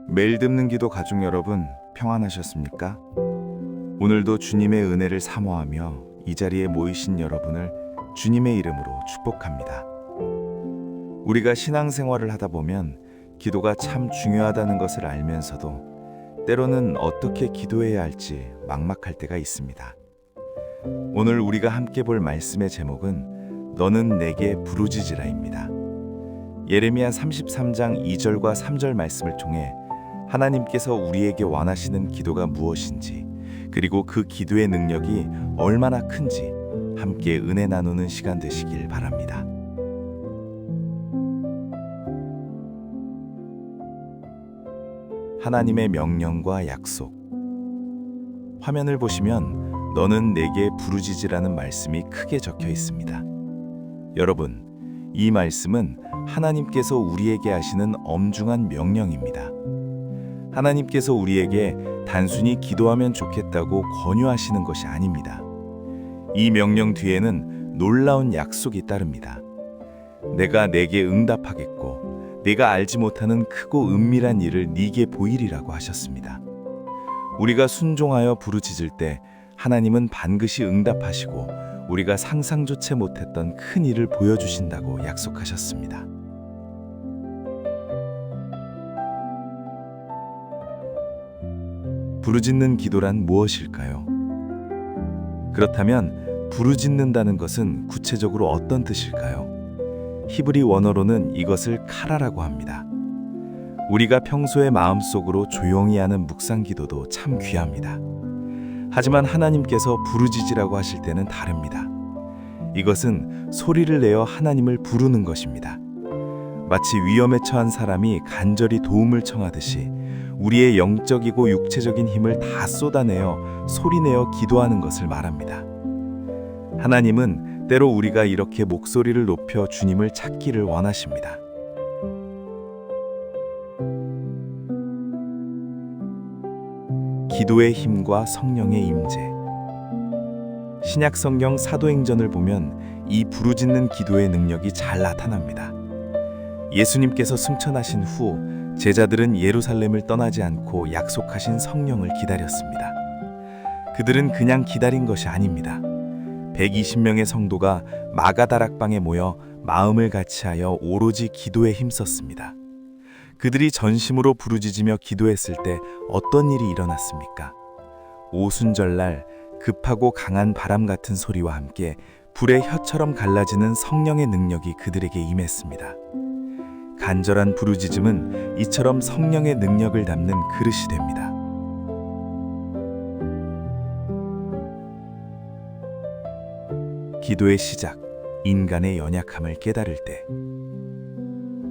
매일 듣는 기도 가족 여러분, 평안하셨습니까? 오늘도 주님의 은혜를 사모하며 이 자리에 모이신 여러분을 주님의 이름으로 축복합니다. 우리가 신앙생활을 하다 보면 기도가 참 중요하다는 것을 알면서도 때로는 어떻게 기도해야 할지 막막할 때가 있습니다. 오늘 우리가 함께 볼 말씀의 제목은 너는 내게 부르짖으라입니다. 예레미야 33장 2절과 3절 말씀을 통해 하나님께서 우리에게 원하시는 기도가 무엇인지, 그리고 그 기도의 능력이 얼마나 큰지 함께 은혜 나누는 시간 되시길 바랍니다. 하나님의 명령과 약속. 화면을 보시면 너는 내게 부르짖으라는 말씀이 크게 적혀 있습니다. 여러분, 이 말씀은 하나님께서 우리에게 하시는 엄중한 명령입니다. 하나님께서 우리에게 단순히 기도하면 좋겠다고 권유하시는 것이 아닙니다. 이 명령 뒤에는 놀라운 약속이 따릅니다. 내가 내게 응답하겠고 네가 알지 못하는 크고 은밀한 일을 네게 보이리라고 하셨습니다. 우리가 순종하여 부르짖을 때 하나님은 반드시 응답하시고 우리가 상상조차 못했던 큰 일을 보여주신다고 약속하셨습니다. 부르짖는 기도란 무엇일까요? 그렇다면 부르짖는다는 것은 구체적으로 어떤 뜻일까요? 히브리 원어로는 이것을 카라라고 합니다. 우리가 평소에 마음속으로 조용히 하는 묵상 기도도 참 귀합니다. 하지만 하나님께서 부르짖으라고 하실 때는 다릅니다. 이것은 소리를 내어 하나님을 부르는 것입니다. 마치 위험에 처한 사람이 간절히 도움을 청하듯이 우리의 영적이고 육체적인 힘을 다 쏟아내어 소리내어 기도하는 것을 말합니다. 하나님은 때로 우리가 이렇게 목소리를 높여 주님을 찾기를 원하십니다. 기도의 힘과 성령의 임재. 신약 성경 사도행전을 보면 이 부르짖는 기도의 능력이 잘 나타납니다. 예수님께서 승천하신 후 제자들은 예루살렘을 떠나지 않고 약속하신 성령을 기다렸습니다. 그들은 그냥 기다린 것이 아닙니다. 120명의 성도가 마가다락방에 모여 마음을 같이하여 오로지 기도에 힘썼습니다. 그들이 전심으로 부르짖으며 기도했을 때 어떤 일이 일어났습니까? 오순절날 급하고 강한 바람 같은 소리와 함께 불의 혀처럼 갈라지는 성령의 능력이 그들에게 임했습니다. 간절한 부르짖음은 이처럼 성령의 능력을 담는 그릇이 됩니다. 기도의 시작, 인간의 연약함을 깨달을 때.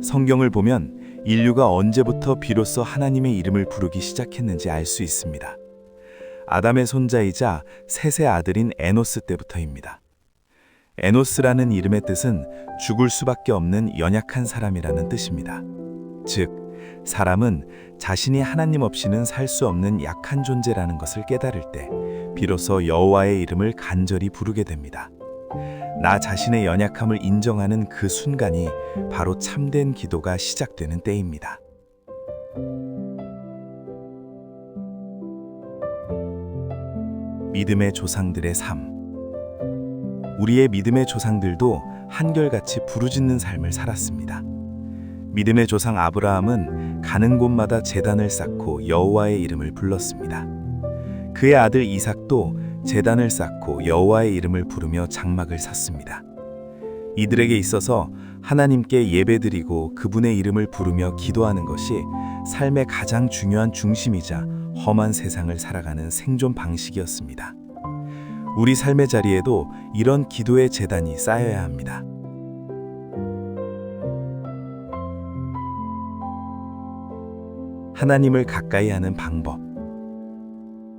성경을 보면 인류가 언제부터 비로소 하나님의 이름을 부르기 시작했는지 알 수 있습니다. 아담의 손자이자 셋의 아들인 에노스 때부터입니다. 에노스라는 이름의 뜻은 죽을 수밖에 없는 연약한 사람이라는 뜻입니다. 즉, 사람은 자신이 하나님 없이는 살 수 없는 약한 존재라는 것을 깨달을 때 비로소 여호와의 이름을 간절히 부르게 됩니다. 나 자신의 연약함을 인정하는 그 순간이 바로 참된 기도가 시작되는 때입니다. 믿음의 조상들의 삶. 우리의 믿음의 조상들도 한결같이 부르짖는 삶을 살았습니다. 믿음의 조상 아브라함은 가는 곳마다 제단을 쌓고 여호와의 이름을 불렀습니다. 그의 아들 이삭도 제단을 쌓고 여호와의 이름을 부르며 장막을 샀습니다. 이들에게 있어서 하나님께 예배드리고 그분의 이름을 부르며 기도하는 것이 삶의 가장 중요한 중심이자 험한 세상을 살아가는 생존 방식이었습니다. 우리 삶의 자리에도 이런 기도의 제단이 쌓여야 합니다. 하나님을 가까이 하는 방법.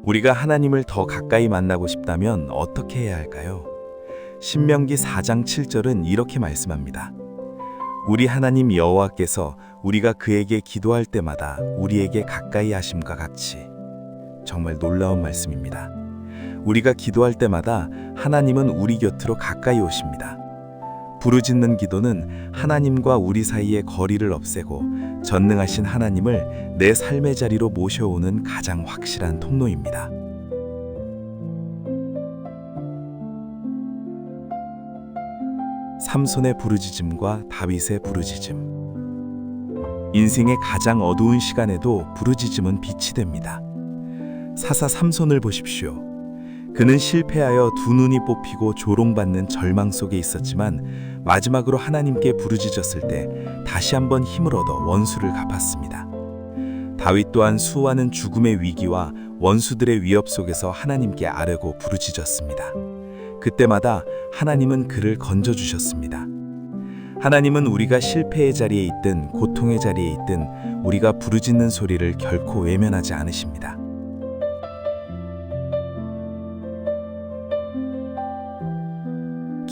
우리가 하나님을 더 가까이 만나고 싶다면 어떻게 해야 할까요? 신명기 4장 7절은 이렇게 말씀합니다. 우리 하나님 여호와께서 우리가 그에게 기도할 때마다 우리에게 가까이 하심과 같이. 정말 놀라운 말씀입니다. 우리가 기도할 때마다 하나님은 우리 곁으로 가까이 오십니다. 부르짖는 기도는 하나님과 우리 사이의 거리를 없애고 전능하신 하나님을 내 삶의 자리로 모셔오는 가장 확실한 통로입니다. 삼손의 부르짖음과 다윗의 부르짖음. 인생의 가장 어두운 시간에도 부르짖음은 빛이 됩니다. 사사 삼손을 보십시오. 그는 실패하여 두 눈이 뽑히고 조롱받는 절망 속에 있었지만 마지막으로 하나님께 부르짖었을 때 다시 한번 힘을 얻어 원수를 갚았습니다. 다윗 또한 수많은 죽음의 위기와 원수들의 위협 속에서 하나님께 아뢰고 부르짖었습니다. 그때마다 하나님은 그를 건져주셨습니다. 하나님은 우리가 실패의 자리에 있든 고통의 자리에 있든 우리가 부르짖는 소리를 결코 외면하지 않으십니다.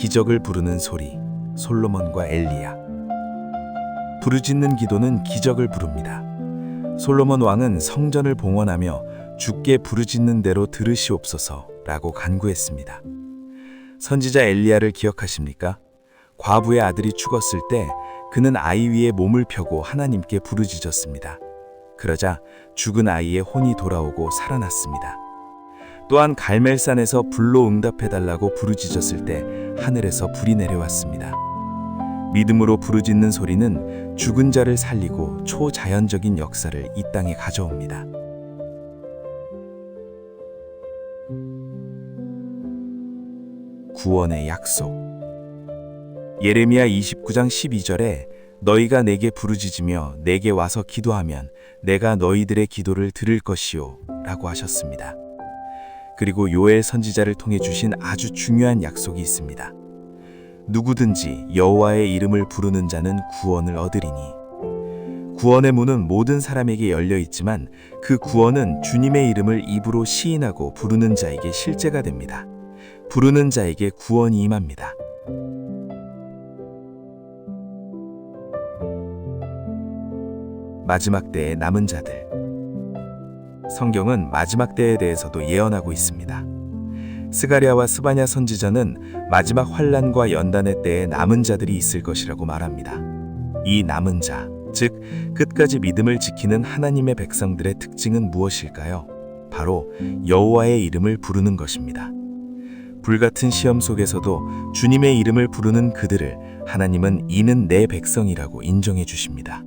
기적을 부르는 소리, 솔로몬과 엘리야. 부르짖는 기도는 기적을 부릅니다. 솔로몬 왕은 성전을 봉헌하며 주께 부르짖는 대로 들으시옵소서라고 간구했습니다. 선지자 엘리야를 기억하십니까? 과부의 아들이 죽었을 때 그는 아이 위에 몸을 펴고 하나님께 부르짖었습니다. 그러자 죽은 아이의 혼이 돌아오고 살아났습니다. 또한 갈멜산에서 불로 응답해달라고 부르짖었을 때 하늘에서 불이 내려왔습니다. 믿음으로 부르짖는 소리는 죽은 자를 살리고 초자연적인 역사를 이 땅에 가져옵니다. 구원의 약속. 예레미야 29장 12절에 너희가 내게 부르짖으며 내게 와서 기도하면 내가 너희들의 기도를 들을 것이요 라고 하셨습니다. 그리고 요엘 선지자를 통해 주신 아주 중요한 약속이 있습니다. 누구든지 여호와의 이름을 부르는 자는 구원을 얻으리니. 구원의 문은 모든 사람에게 열려 있지만 그 구원은 주님의 이름을 입으로 시인하고 부르는 자에게 실제가 됩니다. 부르는 자에게 구원이 임합니다. 마지막 때의 남은 자들. 성경은 마지막 때에 대해서도 예언하고 있습니다. 스가랴와 스바냐 선지자는 마지막 환란과 연단의 때에 남은 자들이 있을 것이라고 말합니다. 이 남은 자, 즉 끝까지 믿음을 지키는 하나님의 백성들의 특징은 무엇일까요? 바로 여호와의 이름을 부르는 것입니다. 불같은 시험 속에서도 주님의 이름을 부르는 그들을 하나님은 이는 내 백성이라고 인정해 주십니다.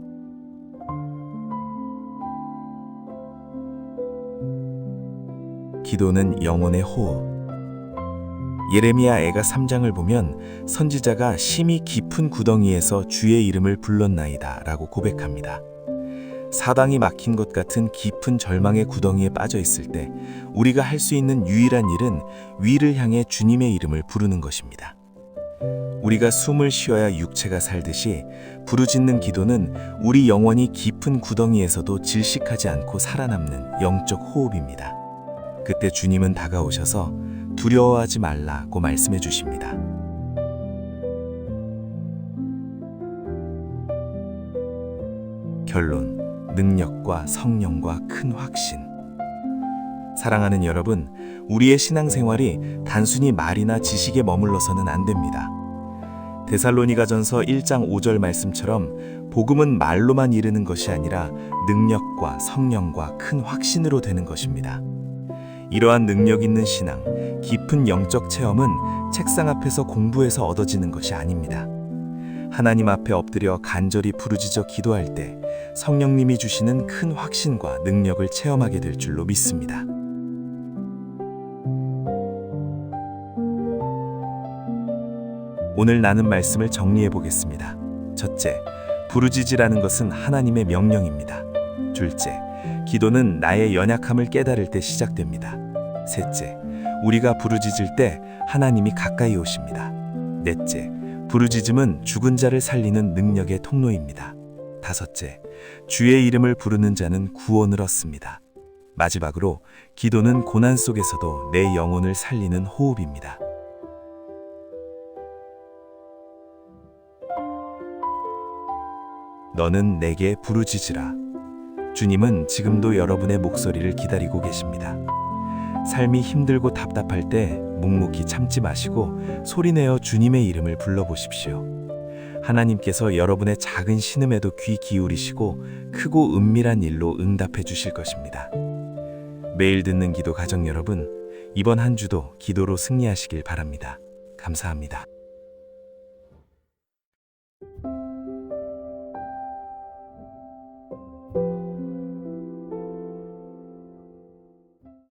기도는 영혼의 호흡. 예레미야 애가 3장을 보면 선지자가 심히 깊은 구덩이에서 주의 이름을 불렀나이다 라고 고백합니다. 사방이 막힌 것 같은 깊은 절망의 구덩이에 빠져 있을 때 우리가 할 수 있는 유일한 일은 위를 향해 주님의 이름을 부르는 것입니다. 우리가 숨을 쉬어야 육체가 살듯이 부르짖는 기도는 우리 영혼이 깊은 구덩이에서도 질식하지 않고 살아남는 영적 호흡입니다. 그때 주님은 다가오셔서 두려워하지 말라고 말씀해 주십니다. 결론, 능력과 성령과 큰 확신. 사랑하는 여러분, 우리의 신앙생활이 단순히 말이나 지식에 머물러서는 안 됩니다. 데살로니가전서 1장 5절 말씀처럼 복음은 말로만 이르는 것이 아니라 능력과 성령과 큰 확신으로 되는 것입니다. 이러한 능력 있는 신앙, 깊은 영적 체험은 책상 앞에서 공부해서 얻어지는 것이 아닙니다. 하나님 앞에 엎드려 간절히 부르짖어 기도할 때 성령님이 주시는 큰 확신과 능력을 체험하게 될 줄로 믿습니다. 오늘 나눈 말씀을 정리해 보겠습니다. 첫째, 부르짖으라는 것은 하나님의 명령입니다. 둘째, 기도는 나의 연약함을 깨달을 때 시작됩니다. 셋째, 우리가 부르짖을 때 하나님이 가까이 오십니다. 넷째, 부르짖음은 죽은 자를 살리는 능력의 통로입니다. 다섯째, 주의 이름을 부르는 자는 구원을 얻습니다. 마지막으로 기도는 고난 속에서도 내 영혼을 살리는 호흡입니다. 너는 내게 부르짖으라. 주님은 지금도 여러분의 목소리를 기다리고 계십니다. 삶이 힘들고 답답할 때 묵묵히 참지 마시고 소리내어 주님의 이름을 불러보십시오. 하나님께서 여러분의 작은 신음에도 귀 기울이시고 크고 은밀한 일로 응답해 주실 것입니다. 매일 듣는 기도 가정 여러분, 이번 한 주도 기도로 승리하시길 바랍니다. 감사합니다.